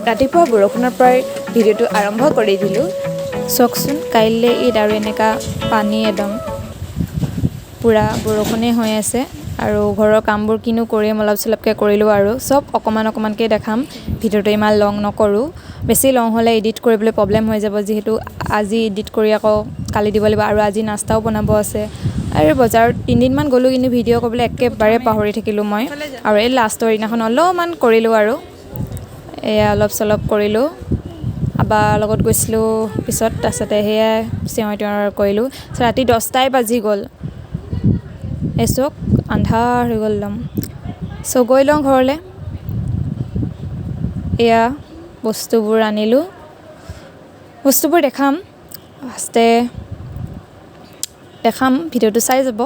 ৰাতিপুৱা বৰষুণৰ পৰাই ভিডিঅ'টো আৰম্ভ কৰি দিলোঁ। চাওকচোন কাইলৈ ঈদ আৰু এনেকা পানী একদম পূৰা বৰষুণেই হৈ আছে আৰু ঘৰৰ কামবোৰ কিনো কৰিম অলপ চলপকৈ কৰিলোঁ আৰু চব অকণমানকৈ দেখাম। ভিডিঅ'টো ইমান লং নকৰোঁ, বেছি লং হ'লে এডিট কৰিবলৈ প্ৰব্লেম হৈ যাব, যিহেতু আজি এডিট কৰি আকৌ কালি দিব লাগিব আৰু আজি নাস্তাও বনাব আছে। আৰু বজাৰত 3 দিনমান গ'লোঁ কিন্তু ভিডিঅ' কৰিবলৈ একেবাৰে পাহৰি থাকিলোঁ মই। আৰু এই লাষ্টৰ দিনাখন অলপমান কৰিলোঁ আৰু এয়া অলপ চলপ কৰিলোঁ। আবাৰ লগত গৈছিলোঁ পিছত, তাৰপিছতে সেয়াই চিঞৰি কৰিলোঁ। ৰাতি 10টাই বাজি গ'ল, এই চক আন্ধাৰ হৈ গ'ল একদম। গৈ লওঁ ঘৰলৈ। এয়া বস্তুবোৰ আনিলোঁ, বস্তুবোৰ দেখাম, ফাৰ্ষ্টে দেখাম, ভিডিঅ'টো চাই যাব।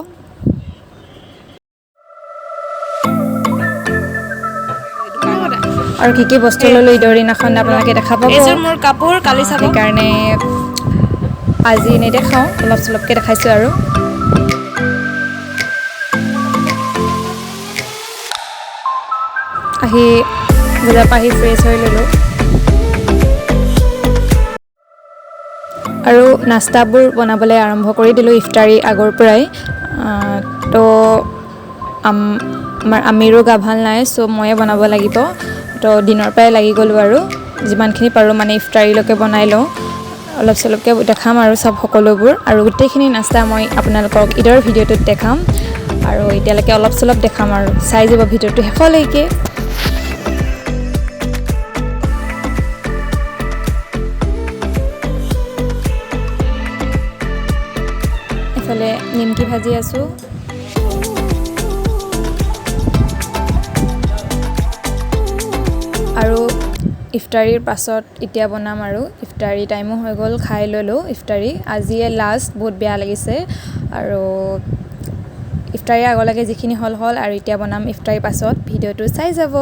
আৰু কি বস্তু ল'লোঁ ঈদৰ দিনাখন আপোনালোকে দেখা পাব। এইযোৰ মোৰ কাপোৰ, কালি চাব। সেইকাৰণে আজি নেদেখাওঁ, অলপ চলপকৈ দেখাইছোঁ আৰু। আহি বজাৰ পৰা আহি ফ্ৰেছ হৈ ল'লোঁ আৰু নাস্তাবোৰ বনাবলৈ আৰম্ভ কৰি দিলোঁ ইফতাৰী আগৰ পৰাই। তো আমাৰ আমিৰো গা ভাল নাই, ময়ে বনাব লাগিব। তো দিনৰ পৰাই লাগি গ'লোঁ আৰু যিমানখিনি পাৰোঁ মানে ইফতাৰীলৈকে বনাই লওঁ। অলপ চলপকৈ দেখাম আৰু চব সকলোবোৰ, আৰু গোটেইখিনি নাস্তা মই আপোনালোকক ঈদৰ ভিডিঅ'টোত দেখাম। আৰু এতিয়ালৈকে অলপ চলপ দেখাম আৰু চাই যাব ভিডিঅ'টো শেষলৈকে। এইফালে নিমকি ভাজি আছোঁ। আৰু ইফতাৰীৰ পাছত এতিয়া বনাম আৰু ইফতাৰী টাইমো হৈ গ'ল, খাই ল'লোঁ ইফতাৰী। আজিয়ে লাষ্ট, বহুত বেয়া লাগিছে। আৰু ইফতাৰীৰ আগলৈকে যিখিনি হ'ল আৰু এতিয়া বনাম ইফতাৰীৰ পাছত, ভিডিঅ'টো চাই যাব।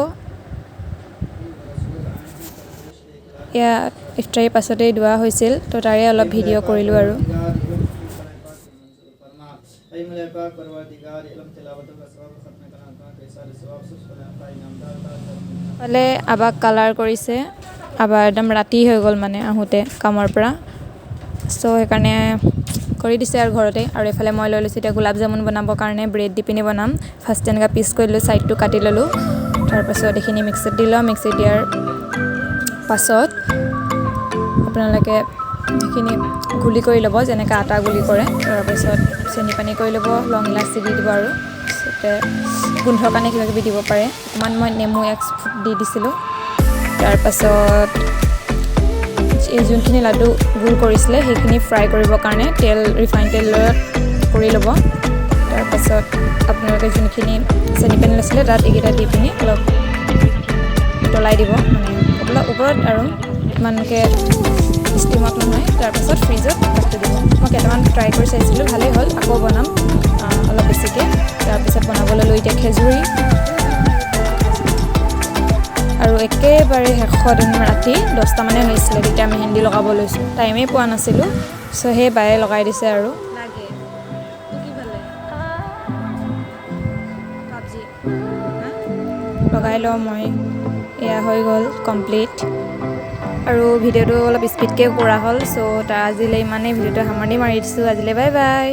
এয়া ইফতাৰীৰ পাছতেই দোৱা হৈছিল, তো তাৰে অলপ ভিডিঅ' কৰিলোঁ আৰু। ফালে আবাক কালাৰ কৰিছে, আবাৰ একদম ৰাতি হৈ গ'ল মানে আহোঁতে কামৰ পৰা, সেইকাৰণে কৰি দিছে আৰু ঘৰতে। আৰু এইফালে মই লৈ লৈছোঁ এতিয়া গোলাপ জামুন বনাবৰ কাৰণে, ব্ৰেড দি পিনি বনাম। ফাৰ্ষ্ট এনেকৈ পিচ কৰি দিলোঁ, ছাইডটো কাটি ল'লোঁ। তাৰপাছত এইখিনি মিক্সিত দি লওঁ, মিক্সিত দিয়াৰ পাছত আপোনালোকে সেইখিনি গুলি কৰি ল'ব, যেনেকৈ আটা গুলি কৰে। তাৰপাছত চেনি পানী কৰি ল'ব, লং ইলাচি দি দিব আৰু তাৰপিছতে গোন্ধৰ কাৰণে কিবা কিবি দিব পাৰে। অকণমান মই নেমু এক ফুট দি দিছিলোঁ। তাৰপাছত এই যোনখিনি লাডু গোল কৰিছিলে সেইখিনি ফ্ৰাই কৰিবৰ কাৰণে ৰিফাইন তেলত কৰি ল'ব। তাৰপাছত আপোনালোকে যোনখিনি চেনি পানী লৈছিলে তাত এইকেইটা দি পিনি অলপ উতলাই দিব, মানে অলপ ওপৰত আৰু ইমানকৈ ষ্টিমত নহয়। তাৰপাছত ফ্ৰিজত ৰাখি দিব। মই কেইটামান ট্ৰাই কৰি চাইছিলোঁ, ভালেই হ'ল, আকৌ বনাম অলপ বেছিকৈ। তাৰপিছত বনাব ল'লোঁ এতিয়া খেজুৰি। আৰু একেবাৰে শেষত ৰাতি 10টামানে হৈছিলে তেতিয়া মেহেন্দি লগাব লৈছোঁ, টাইমেই পোৱা নাছিলোঁ। সেই বায়ে লগাই দিছে আৰু লগাই লওঁ মই। এয়া হৈ গ'ল কমপ্লিট। আৰু ভিডিঅ'টো অলপ স্পীডকৈ কৰা হ'ল। আজিলৈ ইমানেই, ভিডিঅ'টো সামৰণি মাৰি দিছোঁ। আজিলৈ বাই বাই।